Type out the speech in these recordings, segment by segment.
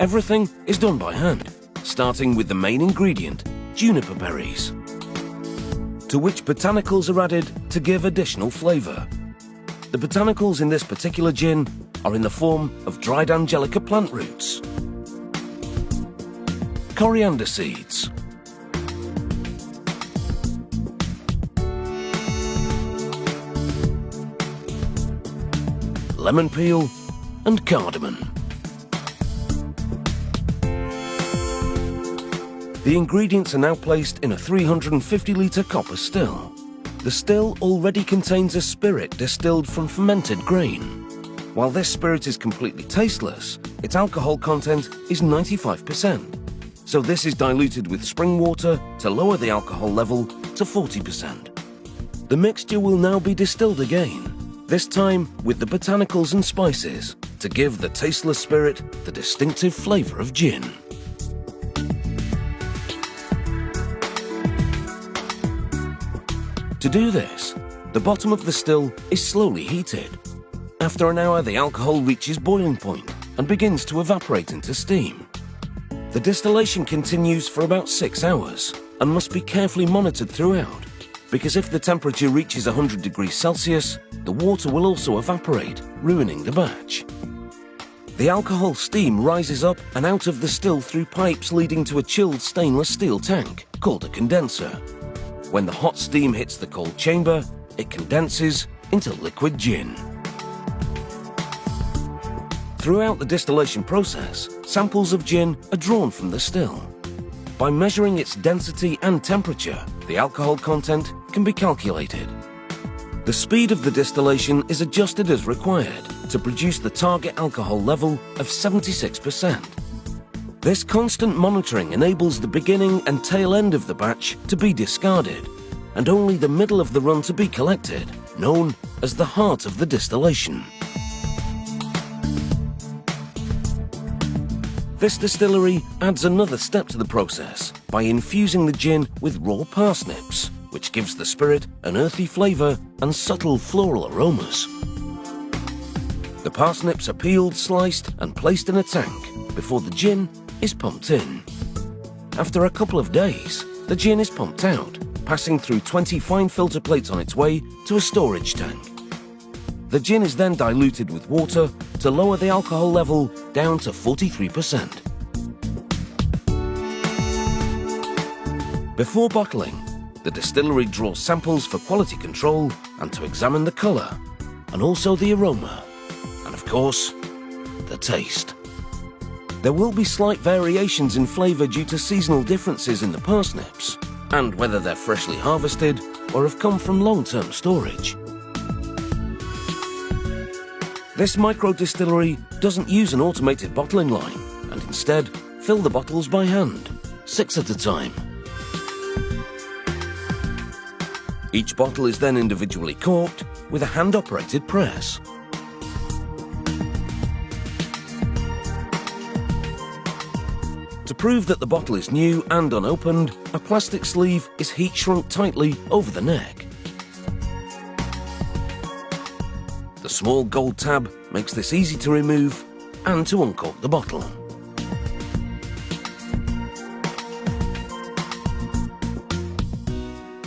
Everything is done by hand, starting with the main ingredient, juniper berries, to which botanicals are added to give additional flavour. The botanicals in this particular gin are in the form of dried angelica plant roots, coriander seeds, lemon peel and cardamom. The ingredients are now placed in a 350-litre copper still. The still already contains a spirit distilled from fermented grain. While this spirit is completely tasteless, its alcohol content is 95%. So this is diluted with spring water to lower the alcohol level to 40%. The mixture will now be distilled again, this time with the botanicals and spices, to give the tasteless spirit the distinctive flavour of gin. To do this, the bottom of the still is slowly heated. After an hour, the alcohol reaches boiling point and begins to evaporate into steam. The distillation continues for about 6 hours and must be carefully monitored throughout, because if the temperature reaches 100 degrees Celsius, the water will also evaporate, ruining the batch. The alcohol steam rises up and out of the still through pipes leading to a chilled stainless steel tank, called a condenser. When the hot steam hits the cold chamber, it condenses into liquid gin. Throughout the distillation process, samples of gin are drawn from the still. By measuring its density and temperature, the alcohol content can be calculated. The speed of the distillation is adjusted as required to produce the target alcohol level of 76%. This constant monitoring enables the beginning and tail end of the batch to be discarded, and only the middle of the run to be collected, known as the heart of the distillation. This distillery adds another step to the process by infusing the gin with raw parsnips, which gives the spirit an earthy flavour and subtle floral aromas. The parsnips are peeled, sliced and placed in a tank before the gin is pumped in. After a couple of days, the gin is pumped out, passing through 20 fine filter plates on its way to a storage tank. The gin is then diluted with water to lower the alcohol level down to 43%. Before bottling, the distillery draws samples for quality control and to examine the colour, and also the aroma, and of course, the taste. There will be slight variations in flavour due to seasonal differences in the parsnips, and whether they're freshly harvested or have come from long-term storage. This micro-distillery doesn't use an automated bottling line, and instead fill the bottles by hand, 6 at a time. Each bottle is then individually corked with a hand-operated press. To prove that the bottle is new and unopened, a plastic sleeve is heat shrunk tightly over the neck. The small gold tab makes this easy to remove and to uncork the bottle.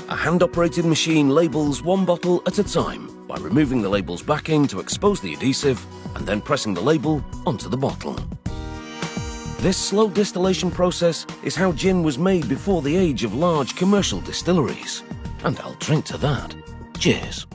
A hand-operated machine labels one bottle at a time by removing the label's backing to expose the adhesive and then pressing the label onto the bottle. This slow distillation process is how gin was made before the age of large commercial distilleries. And I'll drink to that. Cheers.